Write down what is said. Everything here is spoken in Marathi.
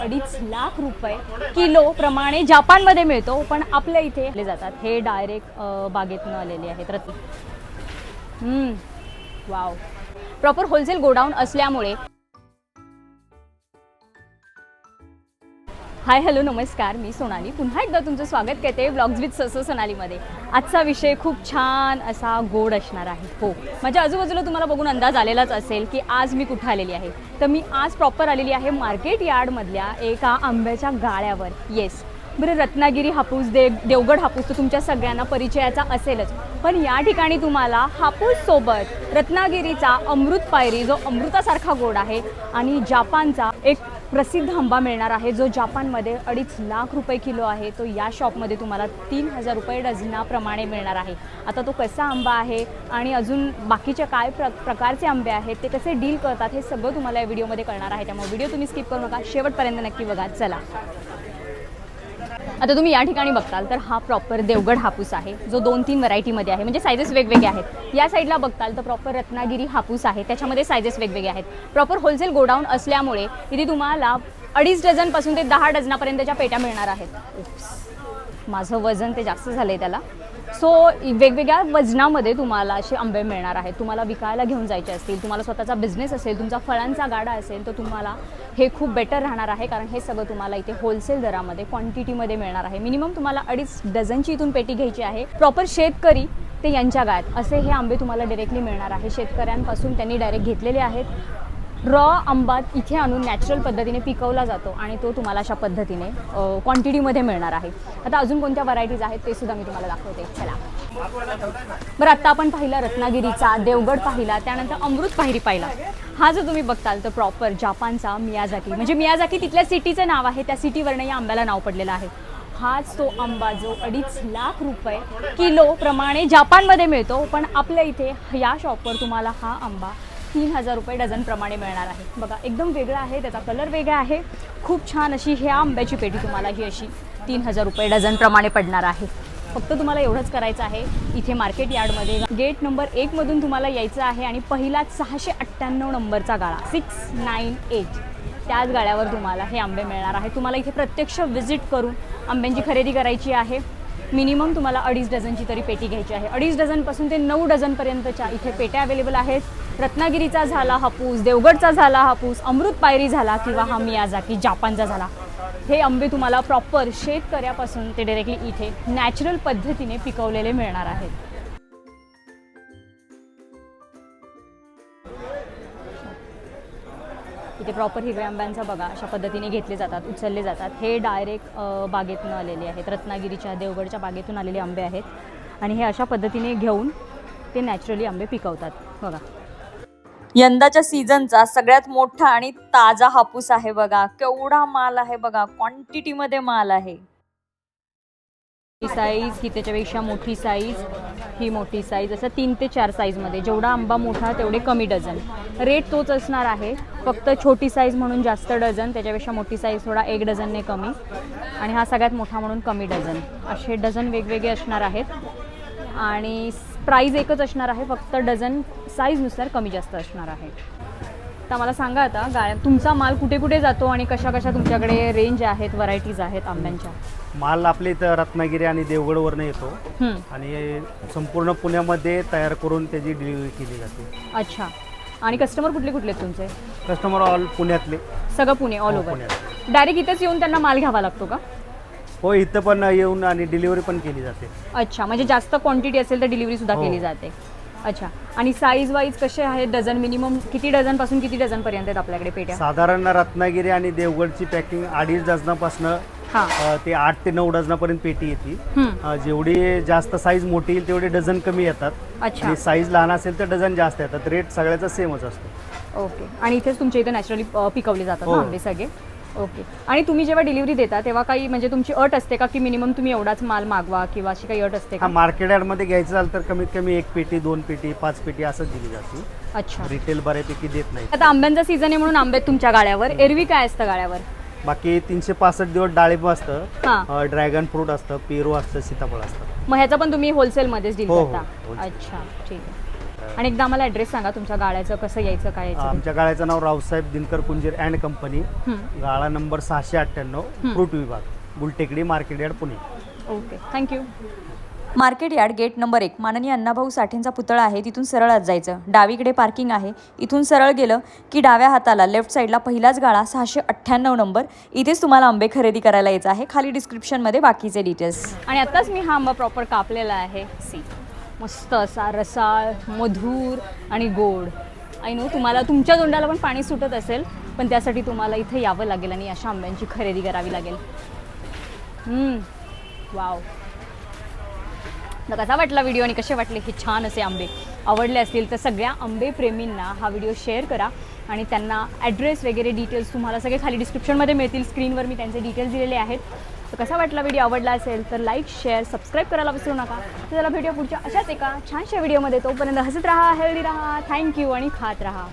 2.5 लाख रुपये किलो प्रमाणे जपानमध्ये मिळतो, पण आपल्या इथे आले जातात. हे डायरेक्ट बागेतून आलेले आहेत रत्न. वाव. प्रॉपर होलसेल गोडाऊन असल्यामुळे. हाय हॅलो नमस्कार, मी सोनाली पुन्हा एकदा तुमचं स्वागत करते ब्लॉग्स विथ ससो सोनालीमध्ये. आजचा विषय खूप छान असा गोड असणार आहे. हो, माझ्या आजूबाजूला तुम्हाला बघून अंदाज आलेलाच असेल की आज मी कुठे आलेली आहे. तर मी आज प्रॉपर आलेली आहे मार्केट यार्डमधल्या एका आंब्याच्या गाळ्यावर. येस, बरं, रत्नागिरी हापूस, देवगड हापूस तर तुमच्या सगळ्यांना परिचयाचा असेलच, पण या ठिकाणी तुम्हाला हापूस सोबत रत्नागिरीचा अमृत पायरी जो अमृतासारखा गोड आहे आणि जपानचा एक प्रसिद्ध आंबा मिळणार आहे जो जपानमध्ये 2.5 लाख रुपये किलो आहे. तो या शॉपमध्ये तुम्हाला 3000 रुपये डझनाप्रमाणे मिळणार आहे. आता तो कसा आंबा आहे आणि अजून बाकीचे काय प्रकारचे आंबे आहेत, ते कसे डील करतात, हे सगळं तुम्हाला या व्हिडिओमध्ये कळणार आहे. त्यामुळे व्हिडिओ तुम्ही स्किप करू नका, शेवटपर्यंत नक्की बघा. चला, आता तुम्ही या ठिकाणी बघताल तर हा प्रॉपर देवगड हापूस आहे जो 2-3 व्हरायटीमध्ये आहे, म्हणजे सायझेस वेगवेगळे आहेत. या साईडला बघताल तर प्रॉपर रत्नागिरी हापूस आहे, त्याच्यामध्ये सायझेस वेगवेगळे आहेत. प्रॉपर होलसेल गोडाऊन असल्यामुळे इथे तुम्हाला 2.5 डझनपासून ते 10 डझनापर्यंतच्या पेट्या मिळणार आहेत. माझं वजन ते जास्त झालं आहे त्याला. सो वेगवेगळ्या वजनामध्ये तुम्हाला असे आंबे मिळणार आहेत. तुम्हाला विकायला घेऊन जायचे असतील, तुम्हाला स्वतःचा बिझनेस असेल, तुमचा फळांचा गाडा असेल, तर तुम्हाला हे खूप बेटर राहणार आहे, कारण हे सगळं तुम्हाला इथे होलसेल दरामध्ये क्वांटिटीमध्ये मिळणार आहे. मिनिमम तुम्हाला 2.5 डझनची इथून पेटी घ्यायची आहे. प्रॉपर शेतकरी ते यांच्या गाळ्यात असे हे आंबे तुम्हाला डायरेक्टली मिळणार आहे. शेतकऱ्यांपासून त्यांनी डायरेक्ट घेतलेले आहेत. रॉ आंबा इथे आणून नॅचरल पद्धतीने पिकवला जातो आणि तो तुम्हाला अशा पद्धतीने क्वांटिटीमध्ये मिळणार आहे. आता अजून कोणत्या व्हरायटीज आहेत ते सुद्धा मी तुम्हाला दाखवते. चला, बरं, आत्ता आपण पाहिला रत्नागिरीचा, देवगड पाहिला, त्यानंतर अमृत पायरी पाहिला. हा जो तुम्ही बघताल तर प्रॉपर जपानचा मियाजाकी, म्हणजे मियाजाकी तिथल्या सिटीचं नाव आहे, त्या सिटीवरनं या आंब्याला नाव पडलेलं आहे. हाच तो आंबा जो 2.5 लाख रुपये किलो प्रमाणे जपानमध्ये मिळतो, पण आपल्या इथे या शॉपवर तुम्हाला हा आंबा 3000 रुपये डझनप्रमाणे मिळणार आहे. बघा, एकदम वेगळा आहे, त्याचा कलर वेगळा आहे. खूप छान अशी ह्या आंब्याची पेटी तुम्हाला ही अशी 3000 रुपये डझनप्रमाणे पडणार आहे. फक्त तुम्हाला एवढंच करायचं आहे, इथे मार्केट यार्डमध्ये गेट नंबर 1 मधून तुम्हाला यायचं आहे आणि पहिलाच 698 नंबरचा गाळा 698, त्याच गाळ्यावर तुम्हाला हे आंबे मिळणार आहे. तुम्हाला इथे प्रत्यक्ष व्हिजिट करून आंब्यांची खरेदी करायची आहे. मिनिमम तुम्हाला 2.5 डझनची तरी पेटी घ्यायची आहे. 2.5 डझनपासून ते 9 डझनपर्यंतच्या इथे पेट्या अवेलेबल आहेत. रत्नागिरीचा झाला हापूस, देवगडचा झाला हापूस, अमृत पायरी झाला किंवा हा मियाजाकी जपानचा झाला, हे आंबे तुम्हाला प्रॉपर शेतकऱ्यापासून ते डायरेक्टली इथे नॅचरल पद्धतीने पिकवलेले मिळणार आहेत. इथे प्रॉपर हिरव्या आंब्यांचा बघा अशा पद्धतीने घेतले जातात, उचलले जातात. हे डायरेक्ट बागेतून आलेले आहेत, रत्नागिरीच्या देवगडच्या बागेतून आलेले आंबे आहेत आणि हे अशा पद्धतीने घेऊन ते नॅचरली आंबे पिकवतात. बघा, यंदाच्या सीझनचा सगळ्यात मोठा आणि ताजा हापूस आहे. बघा केवढा माल आहे, बघा क्वांटिटीमध्ये माल आहे. ही साईज, ही त्याच्यापेक्षा मोठी साईज, ही मोठी साईज, असं 3 ते 4 साईजमध्ये. जेवढा आंबा मोठा तेवढे कमी डझन. रेट तोच असणार आहे, फक्त छोटी साईज म्हणून जास्त डझन, त्याच्यापेक्षा मोठी साईज थोडा 1 डझनने कमी, आणि हा सगळ्यात मोठा म्हणून कमी डझन. असे डझन वेगवेगळे असणार आहेत आणि प्राईज एकच असणार आहे, फक्त डझन साईजनुसार कमी जास्त असणार आहे. तर मला सांगा आता, गाळ्या तुमचा माल कुठे कुठे जातो आणि कशा कशा तुमच्याकडे रेंज आहेत, व्हरायटीज आहेत आंब्यांच्या? माल आपल्या इथं रत्नागिरी आणि देवगडवरनं येतो आणि संपूर्ण पुण्यामध्ये तयार करून त्याची डिलिव्हरी केली जाते. अच्छा, आणि कस्टमर कुठले कुठले आहेत तुमचे? कस्टमर ऑल पुण्यातले, सगळं पुणे, ऑल ओव्हर. डायरेक्ट इथंच येऊन त्यांना माल घ्यावा लागतो का? हो, इथं पण येऊन आणि डिलिव्हरी पण केली जाते. अच्छा, म्हणजे जास्त क्वांटिटी असेल तर डिलिव्हरी सुद्धा केली जाते. अच्छा, आणि साईज वाईज कसे आहेत? डझन मिनिमम किती डझनपासून किती डझनपर्यंत आहेत आपल्याकडे पेट्या? साधारण रत्नागिरी आणि देवगडची पॅकिंग 2.5 डझनापासून ते 8 ते 9 डझनापर्यंत पेटी येते. जेवढी जास्त साईज मोठी येईल तेवढे डझन कमी येतात. अच्छा, आणि साईज लहान असेल तर डझन जास्त येतात. रेट सगळ्याचा सेमच असतो. ओके, आणि इथेच तुमच्या इथे नॅचरली पिकवले जातात ना आंबे सगळे? ओके, आणि तुम्ही जेव्हा डिलिव्हरी देता तेव्हा काही म्हणजे तुमची अट असते का की मिनिमम तुम्ही एवढाच माल मागवा किंवा अशी काही अट असते का? मार्केट यार्डमध्ये घ्यायचं झालं तर कमीत कमी 1 पेटी, 2 पेटी, 5 पेटी असं दिली जाते. अच्छा, रिटेल बऱ्यापैकी देत नाही. आता आंब्यांचा सीझन आहे म्हणून आंबे तुमच्या गाळ्यावर. एरवी काय असतं गाळ्यावर? बाकी 365 दिवस डाळिंब असतं, ड्रॅगन फ्रूट असतं, पेरू असतं, सीताफळ असतं. मग ह्याचं पण तुम्ही होलसेलमध्येच डील हो, करता? wholesale. अच्छा, ठीक आहे. आणि एकदा आम्हाला ॲड्रेस सांगा तुमच्या गाळ्याचं, कसं यायचं काय यायचं. आमच्या गाळ्याचं नाव रावसाहेब दिनकर कुंजीर अँड कंपनी, गाळा नंबर 698, फ्रूट विभाग, Gultekdi, market yard, Pune. Okay, thank you. Market yard gate number 1, माननीय अण्णाभाऊ साठेंचा पुतळा आहे, तिथून सरळ आत जायचं. डावीकडे पार्किंग आहे, इथून सरळ गेलं की डाव्या हाताला लेफ्ट साईडला पहिलाच गाळा 698 नंबर. इथेच तुम्हाला आंबे खरेदी करायला यायचं आहे. खाली डिस्क्रिप्शनमध्ये बाकीचे डिटेल्स. आणि आत्ताच मी हा आंबा प्रॉपर कापलेला आहे. सी, मस्त असा रसाळ, मधुर आणि गोड. आय नो तुम्हाला तुमच्या तोंडाला पण पाणी सुटत असेल, पण त्यासाठी तुम्हाला इथे यावं लागेल आणि अशा आंब्यांची खरेदी करावी लागेल. वाव. तर कसा वाटला व्हिडिओ आणि कसे वाटले हे छान असे आंबे? आवडले असतील तर सगळ्या आंबेप्रेमींना हा व्हिडिओ शेअर करा आणि त्यांना ॲड्रेस वगैरे डिटेल्स तुम्हाला सगळे खाली डिस्क्रिप्शनमध्ये मिळतील. स्क्रीनवर मी त्यांचे डिटेल्स दिलेले आहेत. तर कसा वाटला व्हिडिओ? आवडला असेल तर लाईक, शेअर, सबस्क्राईब करायला विसरू नका. तर चला भेटूया पुढच्या अशाच एका छानशा व्हिडिओमध्ये. तोपर्यंत हसत राहा, हेल्दी राहा. थँक्यू आणि खात राहा.